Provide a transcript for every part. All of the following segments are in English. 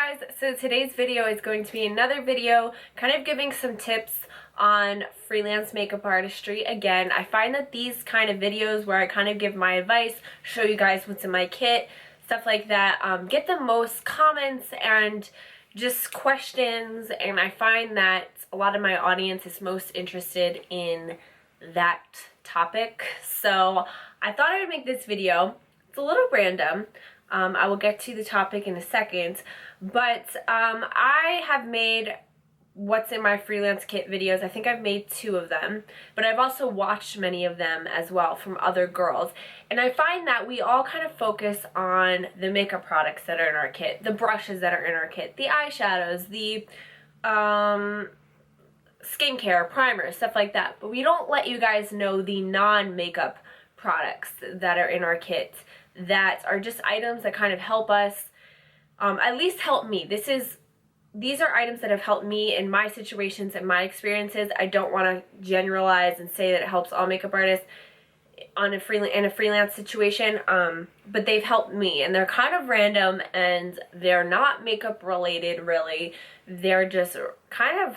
guys, so today's video is going to be another video kind of giving some tips on freelance makeup artistry. Again, I find that these kind of videos where I kind of give my advice, show you guys what's in my kit, stuff like that, get the most comments and just questions, and I find that a lot of my audience is most interested in that topic. So I thought I would make this video. It's a little random. I will get to the topic in a second, but I have made what's in my freelance kit videos. I think I've made 2 of them, but I've also watched many of them as well from other girls, and I find that we all kind of focus on the makeup products that are in our kit, the brushes that are in our kit, the eyeshadows, the skincare, primers, stuff like that, but we don't let you guys know the non-makeup products that are in our kit that are just items that kind of help us, at least help me. These are items that have helped me in my situations and my experiences. I don't want to generalize and say that it helps all makeup artists in a freelance situation, but they've helped me, and they're kind of random, and they're not makeup related really. They're just kind of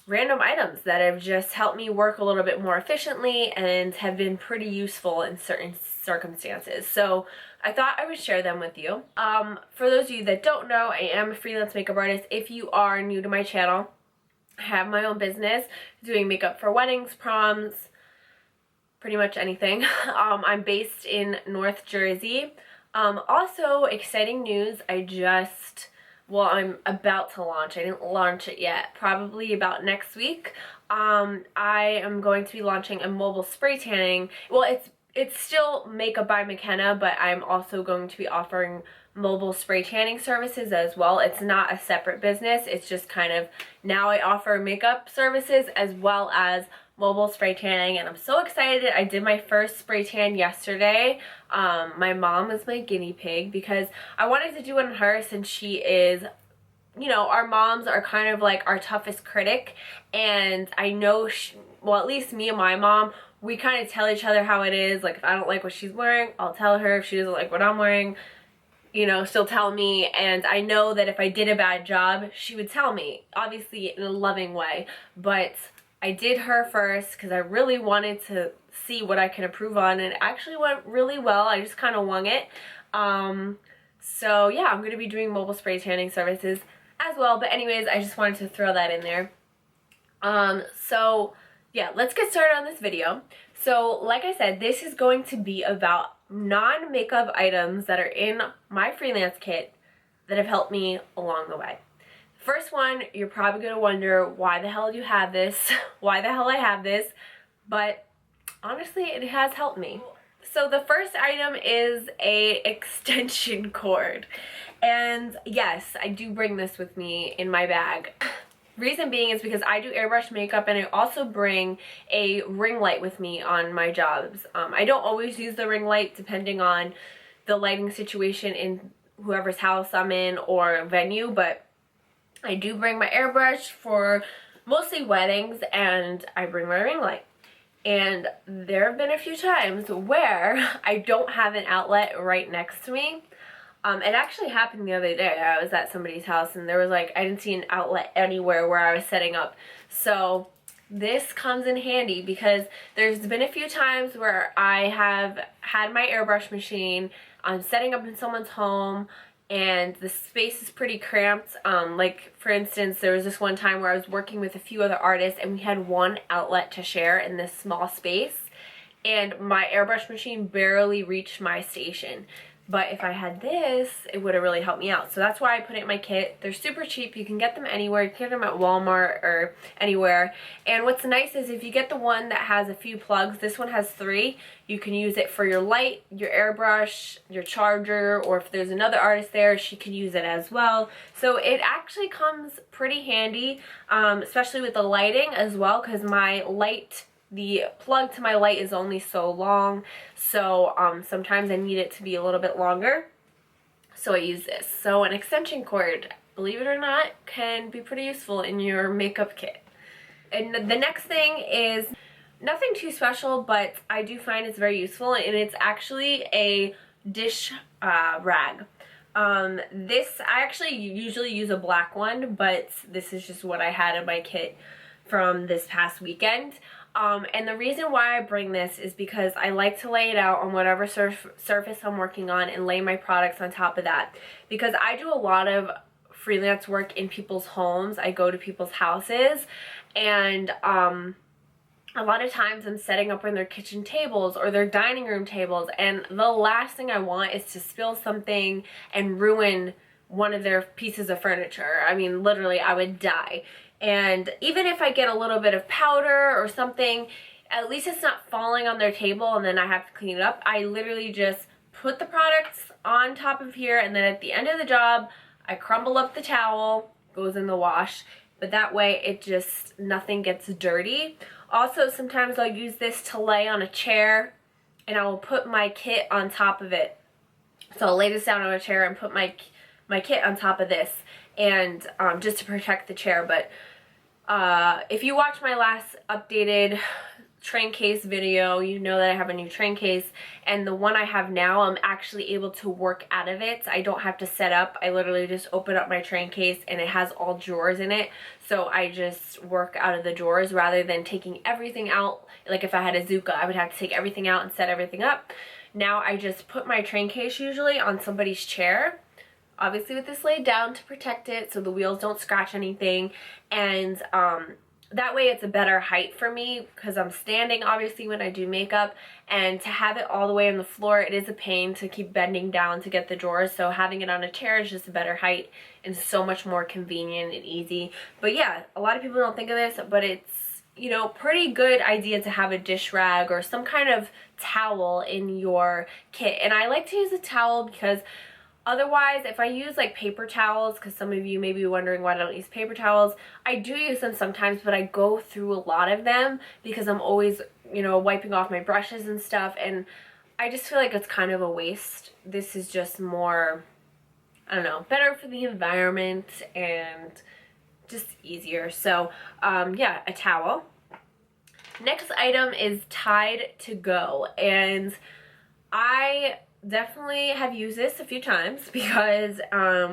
random items that have just helped me work a little bit more efficiently and have been pretty useful in certain circumstances. So I thought I would share them with you. For those of you that don't know, I am a freelance makeup artist. If you are new to my channel, I have my own business doing makeup for weddings, proms, pretty much anything. I'm based in North Jersey. Also, exciting news, I'm about to launch. I didn't launch it yet. Probably about next week. I am going to be launching a mobile spray tanning. Well, it's still Makeup by McKenna, but I'm also going to be offering mobile spray tanning services as well. It's not a separate business. It's just kind of, now I offer makeup services as well as mobile spray tanning, and I'm so excited. I did my first spray tan yesterday. My mom is my guinea pig because I wanted to do it on her, since she is, you know, our moms are kind of like our toughest critic, and I know well, at least me and my mom, we kind of tell each other how it is. Like, if I don't like what she's wearing, I'll tell her. If she doesn't like what I'm wearing, you know, she'll tell me, and I know that if I did a bad job, she would tell me, obviously in a loving way, but I did her first because I really wanted to see what I can improve on, and it actually went really well. I just kind of wung it. So yeah, I'm going to be doing mobile spray tanning services as well, but anyways, I just wanted to throw that in there. So yeah, let's get started on this video. So like I said, this is going to be about non-makeup items that are in my freelance kit that have helped me along the way. First one, you're probably going to wonder, why the hell do you have this? Why the hell I have this? But honestly, it has helped me. So the first item is a extension cord. And yes, I do bring this with me in my bag. Reason being is because I do airbrush makeup, and I also bring a ring light with me on my jobs. I don't always use the ring light depending on the lighting situation in whoever's house I'm in or venue, but I do bring my airbrush for mostly weddings, and I bring my ring light. And there have been a few times where I don't have an outlet right next to me. It actually happened the other day. I was at somebody's house, and there was like, I didn't see an outlet anywhere where I was setting up. So this comes in handy because there's been a few times where I have had my airbrush machine, I'm setting up in someone's home, and the space is pretty cramped. Like for instance, there was this one time where I was working with a few other artists, and we had one outlet to share in this small space, and my airbrush machine barely reached my station. But if I had this, it would have really helped me out. So that's why I put it in my kit. They're super cheap. You can get them anywhere. You can get them at Walmart or anywhere. And what's nice is if you get the one that has a few plugs, this one has 3. You can use it for your light, your airbrush, your charger, or if there's another artist there, she can use it as well. So it actually comes pretty handy, especially with the lighting as well, because the plug to my light is only so long, so sometimes I need it to be a little bit longer, so I use this. So an extension cord, believe it or not, can be pretty useful in your makeup kit. And the next thing is nothing too special, but I do find it's very useful, and it's actually a dish rag. This, I actually usually use a black one, but this is just what I had in my kit from this past weekend. And the reason why I bring this is because I like to lay it out on whatever surface I'm working on and lay my products on top of that. Because I do a lot of freelance work in people's homes. I go to people's houses, and a lot of times I'm setting up on their kitchen tables or their dining room tables, and the last thing I want is to spill something and ruin one of their pieces of furniture. I mean, literally, I would die. And even if I get a little bit of powder or something, at least it's not falling on their table and then I have to clean it up. I literally just put the products on top of here, and then at the end of the job, I crumble up the towel, goes in the wash, but that way it just, nothing gets dirty. Also, sometimes I'll use this to lay on a chair, and I will put my kit on top of it. So I'll lay this down on a chair and put my kit on top of this, and just to protect the chair. But if you watch my last updated train case video, you know that I have a new train case, and the one I have now, I'm actually able to work out of it. I don't have to set up. I literally just open up my train case, and it has all drawers in it, so I just work out of the drawers rather than taking everything out. Like if I had a Zuka, I would have to take everything out and set everything up. Now I just put my train case usually on somebody's chair, obviously with this laid down to protect it so the wheels don't scratch anything, and that way it's a better height for me because I'm standing obviously when I do makeup, and to have it all the way on the floor, it is a pain to keep bending down to get the drawers. So having it on a chair is just a better height and so much more convenient and easy. But yeah, a lot of people don't think of this, but it's, you know, pretty good idea to have a dish rag or some kind of towel in your kit. And I like to use a towel because otherwise, if I use like paper towels, because some of you may be wondering why I don't use paper towels, I do use them sometimes, but I go through a lot of them because I'm always, you know, wiping off my brushes and stuff, and I just feel like it's kind of a waste. This is just more, I don't know, better for the environment and just easier. So, yeah, a towel. Next item is Tide to Go, and I definitely have used this a few times because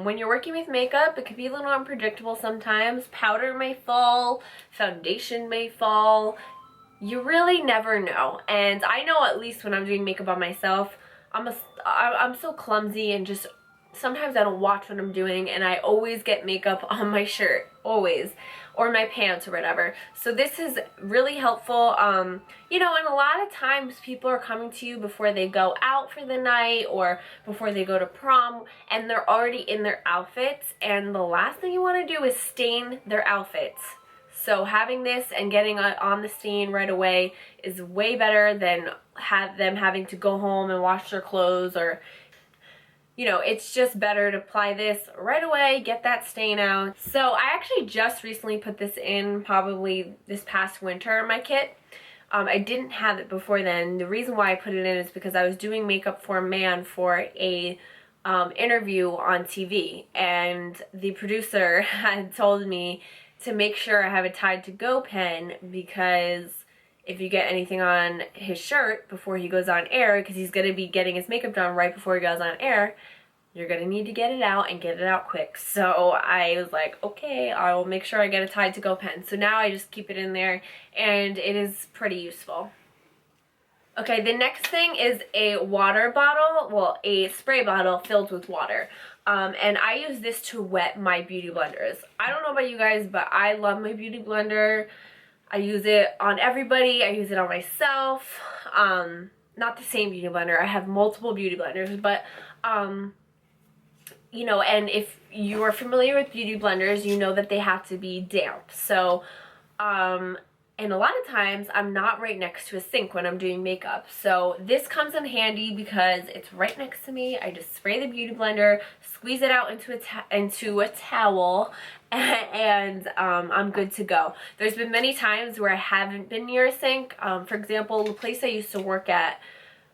when you're working with makeup, it can be a little unpredictable sometimes. Powder may fall, foundation may fall. You really never know. And I know, at least when I'm doing makeup on myself, I'm so clumsy, and just sometimes I don't watch what I'm doing, and I always get makeup on my shirt, always, or my pants or whatever. So this is really helpful. You know, and a lot of times people are coming to you before they go out for the night or before they go to prom, and they're already in their outfits, and the last thing you want to do is stain their outfits. So having this and getting on the stain right away is way better than them having to go home and wash their clothes, or, you know, it's just better to apply this right away, get that stain out. So I actually just recently put this in, probably this past winter, in my kit. I didn't have it before then. The reason why I put it in is because I was doing makeup for a man for a interview on TV, and the producer had told me to make sure I have a Tide to Go pen, because if you get anything on his shirt before he goes on air, because he's going to be getting his makeup done right before he goes on air, you're going to need to get it out and get it out quick. So I was like, okay, I will make sure I get a Tide to Go pen. So now I just keep it in there, and it is pretty useful. Okay, the next thing is a water bottle, well, a spray bottle filled with water. And I use this to wet my beauty blenders. I don't know about you guys, but I love my beauty blender. I use it on everybody. I use it on myself. Not the same beauty blender. I have multiple beauty blenders, but you know, and if you are familiar with beauty blenders, you know that they have to be damp. So, and a lot of times I'm not right next to a sink when I'm doing makeup. So this comes in handy because it's right next to me. I just spray the beauty blender, squeeze it out into a towel, and I'm good to go. There's been many times where I haven't been near a sink. For example, the place I used to work at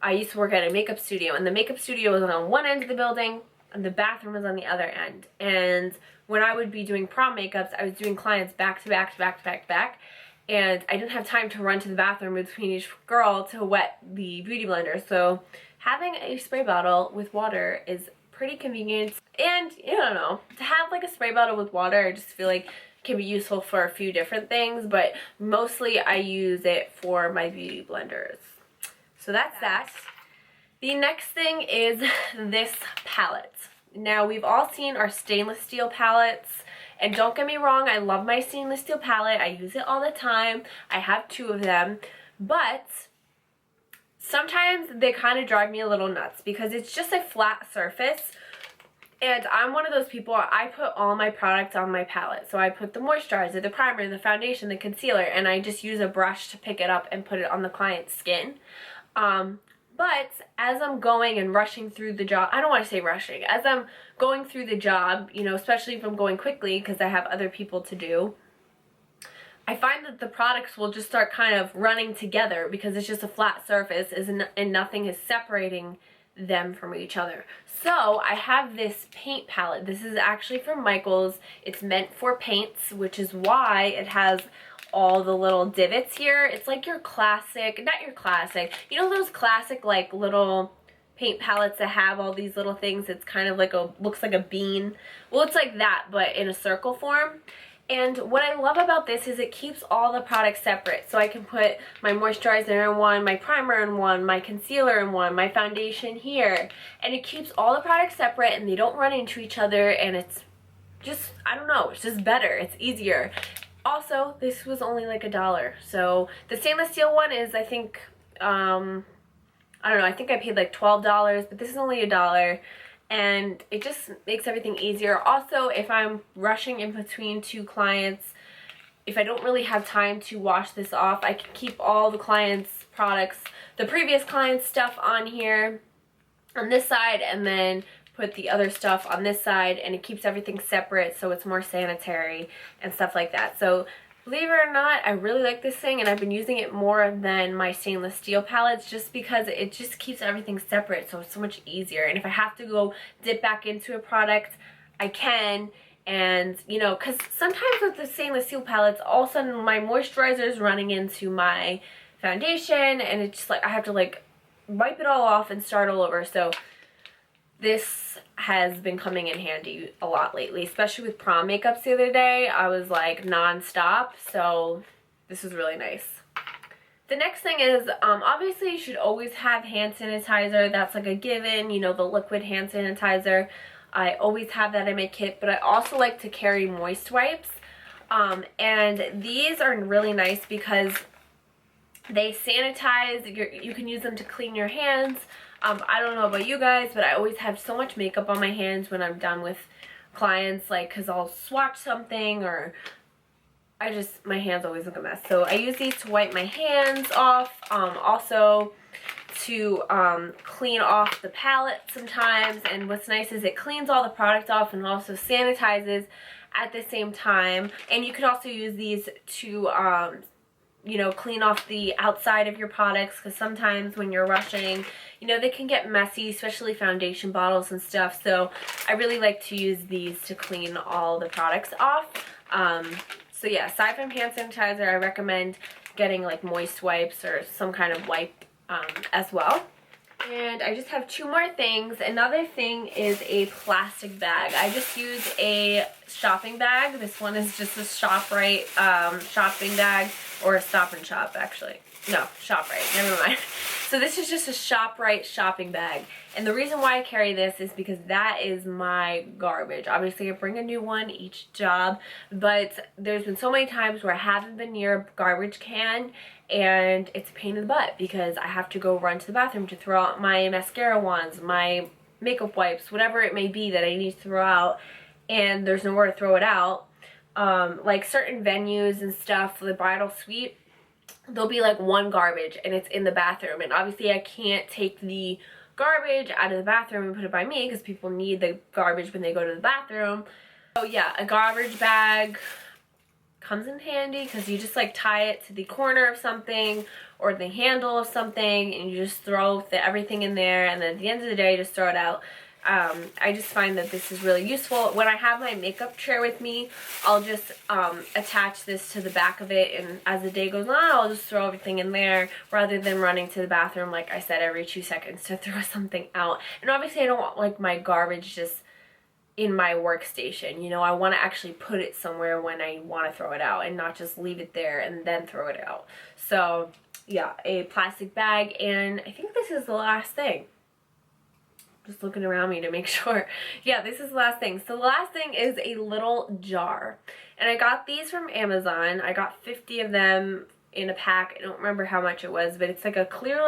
a makeup studio, and the makeup studio was on one end of the building and the bathroom was on the other end. And when I would be doing prom makeups, I was doing clients back to back to back to back to back, and I didn't have time to run to the bathroom between each girl to wet the beauty blender. So having a spray bottle with water is pretty convenient. And, I don't know, to have like a spray bottle with water, I just feel like can be useful for a few different things, but mostly I use it for my beauty blenders. So that's that. The next thing is this palette. Now, we've all seen our stainless steel palettes, and don't get me wrong, I love my stainless steel palette. I use it all the time. I have 2 of them, but sometimes they kind of drive me a little nuts because it's just a flat surface. And I'm one of those people, I put all my products on my palette. So I put the moisturizer, the primer, the foundation, the concealer, and I just use a brush to pick it up and put it on the client's skin. But as I'm going and rushing through the job, I don't want to say rushing, as I'm going through the job, especially if I'm going quickly because I have other people to do, I find that the products will just start kind of running together because it's just a flat surface and nothing is separating them from each other. So I have this paint palette. This is actually from Michaels. It's meant for paints, which is why it has all the little divots here. It's like your classic, not your classic, those classic like little paint palettes that have all these little things. It's kind of like looks like a bean. Well, it's like that, but in a circle form. And what I love about this is it keeps all the products separate. So I can put my moisturizer in one, my primer in one, my concealer in one, my foundation here. And it keeps all the products separate and they don't run into each other, and it's just, I don't know, it's just better. It's easier. Also, this was only like $1. So the stainless steel one is, I think, I don't know, I think I paid like $12, but this is only $1. And it just makes everything easier. Also, if I'm rushing in between 2 clients, if I don't really have time to wash this off, I can keep all the clients' products, the previous client's stuff on here, on this side, and then put the other stuff on this side, and it keeps everything separate so it's more sanitary and stuff like that. So believe it or not, I really like this thing, and I've been using it more than my stainless steel palettes just because it just keeps everything separate, so it's so much easier. And if I have to go dip back into a product, I can. And, because sometimes with the stainless steel palettes, all of a sudden my moisturizer is running into my foundation, and it's just like I have to like wipe it all off and start all over. So this has been coming in handy a lot lately, especially with prom makeups the other day. I was like non-stop, so this is really nice. The next thing is, obviously you should always have hand sanitizer. That's like a given, the liquid hand sanitizer. I always have that in my kit, but I also like to carry moist wipes. And these are really nice because they sanitize. You can use them to clean your hands. I don't know about you guys, but I always have so much makeup on my hands when I'm done with clients, like, because I'll swatch something or my hands always look a mess. So I use these to wipe my hands off, also to clean off the palette sometimes. And what's nice is it cleans all the product off and also sanitizes at the same time. And you could also use these to clean off the outside of your products, because sometimes when you're rushing, they can get messy, especially foundation bottles and stuff. So I really like to use these to clean all the products off. So yeah, aside from hand sanitizer, I recommend getting like moist wipes or some kind of wipe as well. And I just have 2 more things. Another thing is a plastic bag. I just use a shopping bag. This one is just a ShopRite shopping bag, or a Stop and Shop actually. No, ShopRite, never mind. So this is just a ShopRite shopping bag. And the reason why I carry this is because that is my garbage. Obviously I bring a new one each job, but there's been so many times where I haven't been near a garbage can, and it's a pain in the butt because I have to go run to the bathroom to throw out my mascara wands, my makeup wipes, whatever it may be that I need to throw out, and there's nowhere to throw it out. Like certain venues and stuff, the bridal suite, there'll be like one garbage and it's in the bathroom, and obviously I can't take the garbage out of the bathroom and put it by me because people need the garbage when they go to the bathroom. So yeah, a garbage bag comes in handy because you just like tie it to the corner of something or the handle of something, and you just throw everything in there, and then at the end of the day just throw it out. I just find that this is really useful. When I have my makeup tray with me, I'll just attach this to the back of it, and as the day goes on, I'll just throw everything in there rather than running to the bathroom, like I said, every 2 seconds to throw something out. And obviously I don't want like my garbage just in my workstation, you know. I want to actually put it somewhere when I want to throw it out and not just leave it there and then throw it out. So yeah, a plastic bag, and I think this is the last thing. Just looking around me to make sure. Yeah, this is the last thing. So the last thing is a little jar. And I got these from Amazon. I got 50 of them in a pack. I don't remember how much it was, but it's like a clear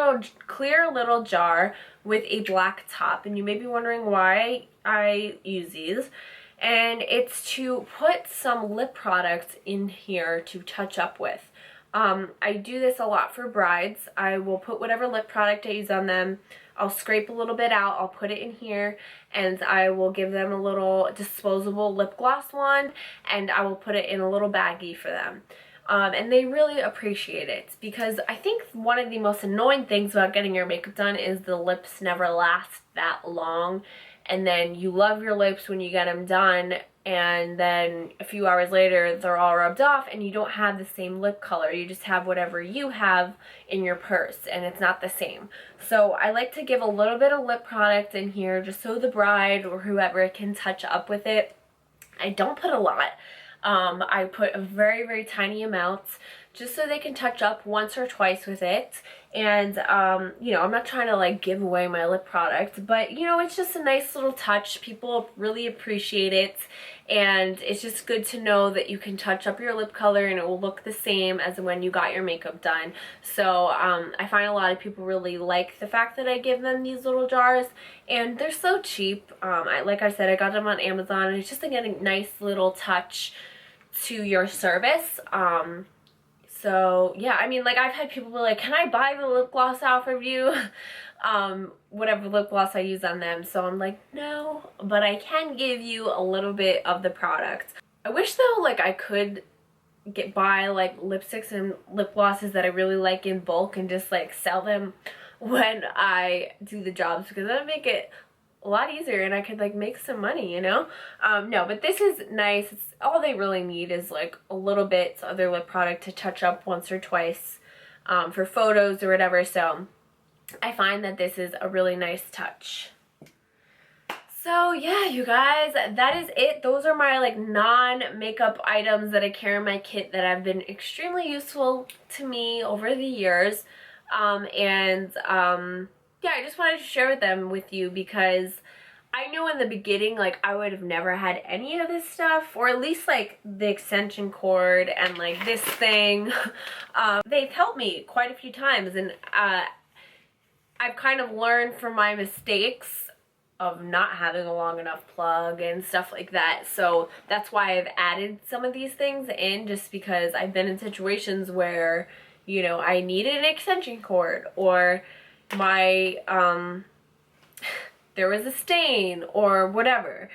little jar with a black top. And you may be wondering why I use these. And it's to put some lip products in here to touch up with. I do this a lot for brides. I will put whatever lip product I use on them. I'll scrape a little bit out, I'll put it in here, and I will give them a little disposable lip gloss wand, and I will put it in a little baggie for them. And they really appreciate it, because I think one of the most annoying things about getting your makeup done is the lips never last that long, and then you love your lips when you get them done, and then a few hours later they're all rubbed off and you don't have the same lip color. You just have whatever you have in your purse, and it's not the same. So I like to give a little bit of lip product in here just so the bride or whoever can touch up with it. I don't put a lot. I put a very, very tiny amount just so they can touch up once or twice with it. And, you know, I'm not trying to like give away my lip product, but you know, it's just a nice little touch. People really appreciate it. And it's just good to know that you can touch up your lip color and it will look the same as when you got your makeup done. So I find a lot of people really like the fact that I give them these little jars, and they're so cheap. Like I said, I got them on Amazon, and it's just like a nice little touch to your service. So yeah, I mean, like, I've had people be like, can I buy the lip gloss off of you? Whatever lip gloss I use on them. So I'm like, no, but I can give you a little bit of the product. I wish though, like, I could buy like lipsticks and lip glosses that I really like in bulk and just like sell them when I do the jobs, because that would make it a lot easier and I could like make some money, you know. No, but this is nice. It's all they really need is like a little bit of their lip product to touch up once or twice for photos or whatever. So I find that this is a really nice touch. So yeah, you guys, that is it. Those are my like non-makeup items that I carry in my kit that have been extremely useful to me over the years. Yeah, I just wanted to share them with you because I know in the beginning, like, I would have never had any of this stuff, or at least like the extension cord and like this thing. They've helped me quite a few times, and I've kind of learned from my mistakes of not having a long enough plug and stuff like that. So that's why I've added some of these things in, just because I've been in situations where, you know, I needed an extension cord, or my there was a stain or whatever.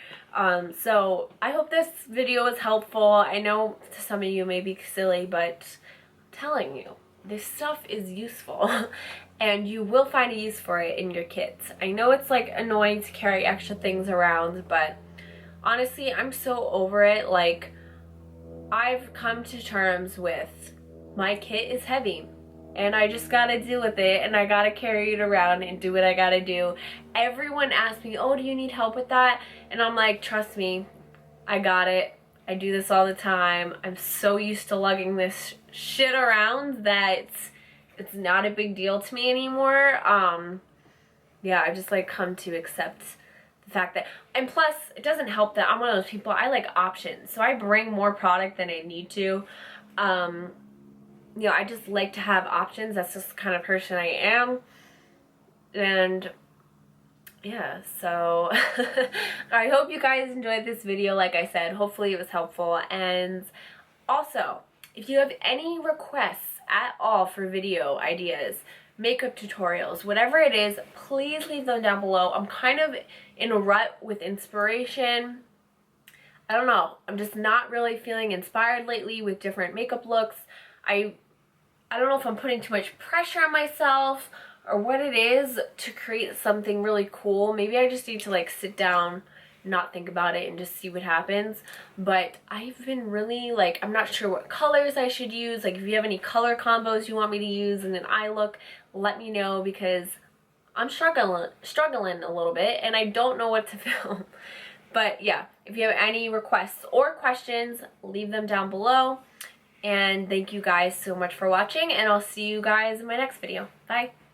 So I hope this video was helpful. I know to some of you it may be silly, but I'm telling you, this stuff is useful and you will find a use for it in your kits. I know it's like annoying to carry extra things around, but honestly, I'm so over it. Like, I've come to terms with my kit is heavy and I just gotta deal with it, and I gotta carry it around and do what I gotta do. Everyone asks me, oh, do you need help with that? And I'm like, trust me, I got it. I do this all the time. I'm so used to lugging this shit around that it's not a big deal to me anymore. Yeah, I've just like come to accept the fact that, and plus it doesn't help that I'm one of those people, I like options. So I bring more product than I need to. You know, I just like to have options. That's just the kind of person I am. And yeah, so I hope you guys enjoyed this video. Like I said, hopefully it was helpful. And also, if you have any requests at all for video ideas, makeup tutorials, whatever it is, please leave them down below. I'm kind of in a rut with inspiration. I don't know, I'm just not really feeling inspired lately with different makeup looks. I don't know if I'm putting too much pressure on myself, or what it is to create something really cool. Maybe I just need to like sit down, not think about it, and just see what happens. But I've been really like, I'm not sure what colors I should use. Like if you have any color combos you want me to use in an eye look, let me know, because I'm struggling a little bit and I don't know what to film. But yeah, if you have any requests or questions, leave them down below. And thank you guys so much for watching, and I'll see you guys in my next video. Bye.